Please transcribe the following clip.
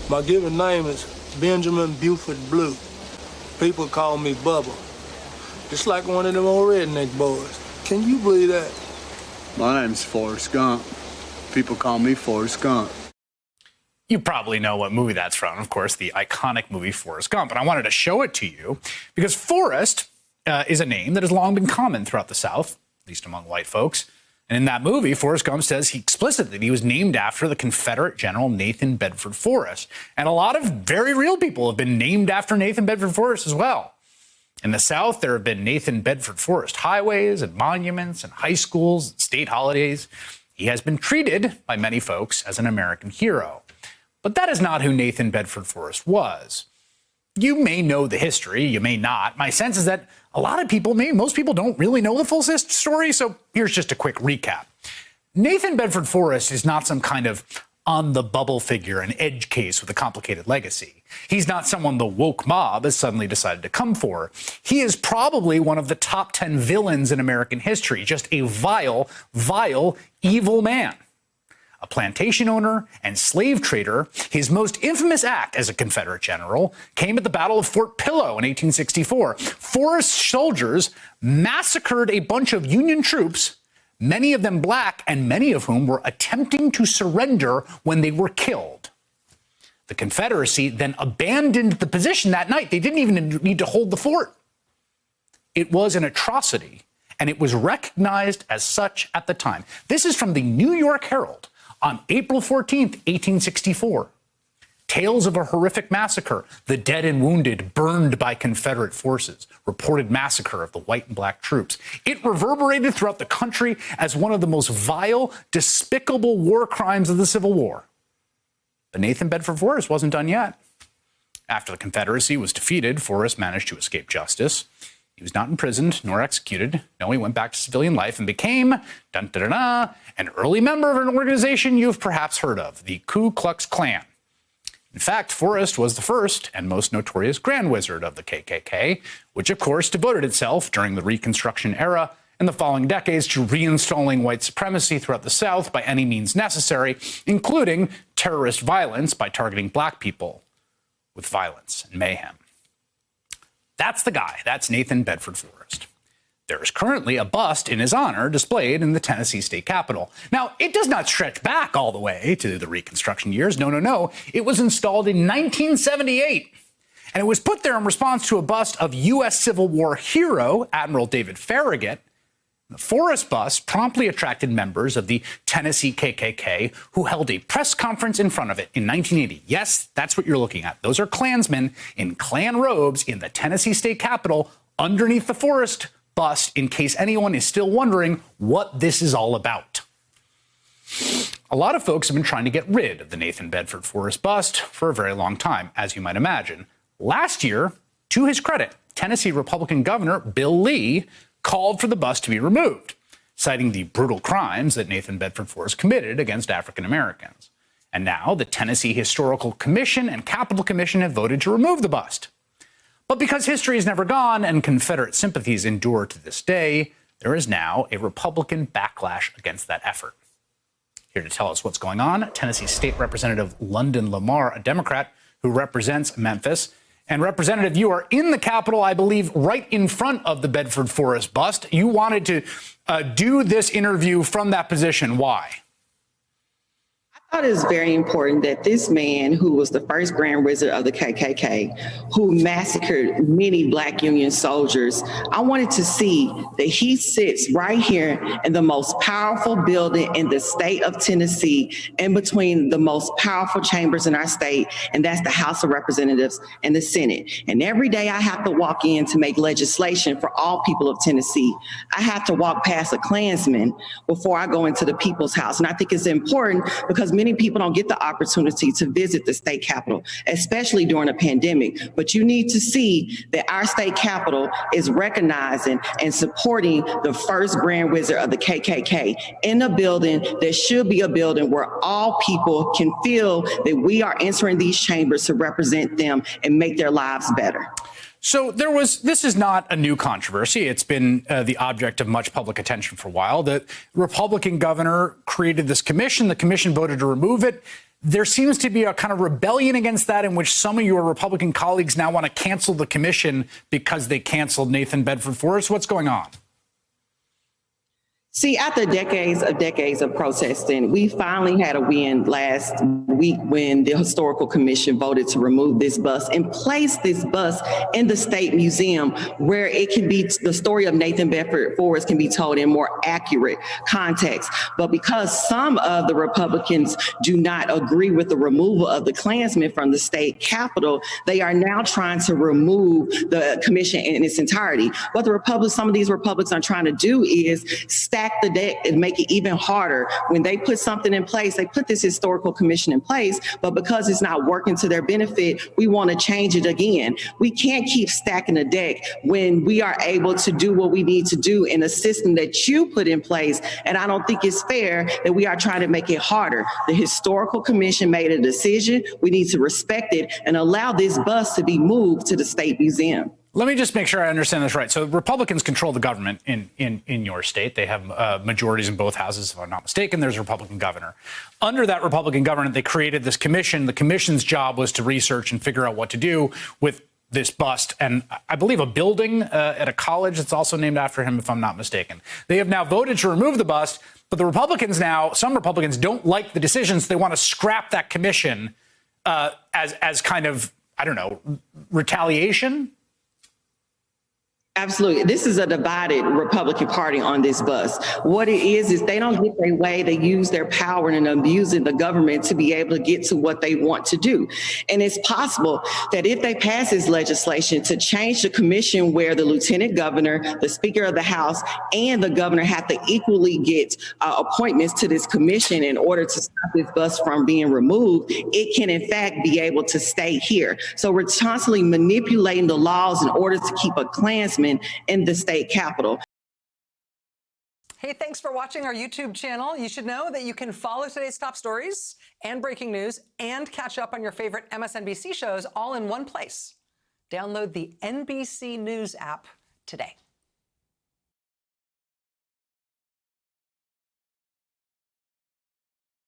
My given name is Benjamin Buford Blue. People call me Bubba. Just like one of them old redneck boys. Can you believe that? My name's Forrest Gump. People call me Forrest Gump. You probably know what movie that's from, of course, the iconic movie Forrest Gump. And I wanted to show it to you because Forrest is a name that has long been common throughout the South, at least among white folks. And in that movie, Forrest Gump says explicitly that he was named after the Confederate General Nathan Bedford Forrest. And a lot of very real people have been named after Nathan Bedford Forrest as well. In the South, there have been Nathan Bedford Forrest highways and monuments and high schools and state holidays. He has been treated by many folks as an American hero. But that is not who Nathan Bedford Forrest was. You may know the history, you may not. My sense is that a lot of people, maybe most people, don't really know the full story, so here's just a quick recap. Nathan Bedford Forrest is not some kind of on-the-bubble figure, an edge case with a complicated legacy. He's not someone the woke mob has suddenly decided to come for. He is probably one of the top 10 villains in American history, just a vile, vile, evil man. A plantation owner and slave trader, his most infamous act as a Confederate general came at the Battle of Fort Pillow in 1864. Forrest's soldiers massacred a bunch of Union troops, many of them black, and many of whom were attempting to surrender when they were killed. The Confederacy then abandoned the position that night. They didn't even need to hold the fort. It was an atrocity, and it was recognized as such at the time. This is from the New York Herald. On April 14th, 1864, tales of a horrific massacre, the dead and wounded burned by Confederate forces, reported massacre of the white and black troops. It reverberated throughout the country as one of the most vile, despicable war crimes of the Civil War. But Nathan Bedford Forrest wasn't done yet. After the Confederacy was defeated, Forrest managed to escape justice. He was not imprisoned nor executed. No, he went back to civilian life and became, an early member of an organization you've perhaps heard of, the Ku Klux Klan. In fact, Forrest was the first and most notorious Grand Wizard of the KKK, which of course devoted itself during the Reconstruction era and the following decades to reinstalling white supremacy throughout the South by any means necessary, including terrorist violence by targeting black people with violence and mayhem. That's the guy. That's Nathan Bedford Forrest. There is currently a bust in his honor displayed in the Tennessee state capitol. Now, it does not stretch back all the way to the Reconstruction years. No. It was installed in 1978, and it was put there in response to a bust of U.S. Civil War hero Admiral David Farragut. The Forrest bust promptly attracted members of the Tennessee KKK who held a press conference in front of it in 1980. Yes, that's what you're looking at. Those are Klansmen in Klan robes in the Tennessee state capitol underneath the Forrest bust, in case anyone is still wondering what this is all about. A lot of folks have been trying to get rid of the Nathan Bedford Forrest bust for a very long time, as you might imagine. Last year, to his credit, Tennessee Republican Governor Bill Lee called for the bust to be removed, citing the brutal crimes that Nathan Bedford Forrest committed against African Americans. And now the Tennessee Historical Commission and Capitol Commission have voted to remove the bust. But because history is never gone and Confederate sympathies endure to this day, there is now a Republican backlash against that effort. Here to tell us what's going on, Tennessee State Representative London Lamar, a Democrat who represents Memphis. And Representative, you are in the Capitol, I believe, right in front of the Bedford Forrest bust. You wanted to do this interview from that position. Why? I thought it was very important that this man, who was the first Grand Wizard of the KKK, who massacred many Black Union soldiers, I wanted to see that he sits right here in the most powerful building in the state of Tennessee, in between the most powerful chambers in our state, and that's the House of Representatives and the Senate. And every day I have to walk in to make legislation for all people of Tennessee. I have to walk past a Klansman before I go into the People's House. And I think it's important because many people don't get the opportunity to visit the state capitol, especially during a pandemic. But you need to see that our state capitol is recognizing and supporting the first Grand Wizard of the KKK in a building that should be a building where all people can feel that we are entering these chambers to represent them and make their lives better. So this is not a new controversy. It's been the object of much public attention for a while. The Republican governor created this commission. The commission voted to remove it. There seems to be a kind of rebellion against that, in which some of your Republican colleagues now want to cancel the commission because they canceled Nathan Bedford Forrest. What's going on? See, after decades of protesting, we finally had a win last week when the Historical Commission voted to remove this bust and place this bust in the State Museum, where it can be, the story of Nathan Bedford Forrest can be told in more accurate context. But because some of the Republicans do not agree with the removal of the Klansmen from the state capitol, they are now trying to remove the commission in its entirety. What some of these Republicans are trying to do is stack the deck and make it even harder. When they put something in place, they put this historical commission in place, but because it's not working to their benefit, we want to change it again. We can't keep stacking the deck when we are able to do what we need to do in a system that you put in place. And I don't think it's fair that we are trying to make it harder. The historical commission made a decision. We need to respect it and allow this bust to be moved to the State Museum. Let me just make sure I understand this right. So Republicans control the government in your state. They have majorities in both houses, if I'm not mistaken. There's a Republican governor. Under that Republican government, they created this commission. The commission's job was to research and figure out what to do with this bust, and I believe a building at a college that's also named after him, if I'm not mistaken. They have now voted to remove the bust, but the Republicans now, some Republicans don't like the decisions. They want to scrap that commission as kind of, I don't know, retaliation. Absolutely. This is a divided Republican Party on this bus. What it is they don't get their way. They use their power and abusing the government to be able to get to what they want to do. And it's possible that if they pass this legislation to change the commission where the lieutenant governor, the speaker of the House, and the governor have to equally get appointments to this commission in order to stop this bus from being removed, it can in fact be able to stay here. So we're constantly manipulating the laws in order to keep a Klansman in the state capitol. Hey, thanks for watching our YouTube channel. You should know that you can follow today's top stories and breaking news and catch up on your favorite MSNBC shows all in one place. Download the NBC News app today.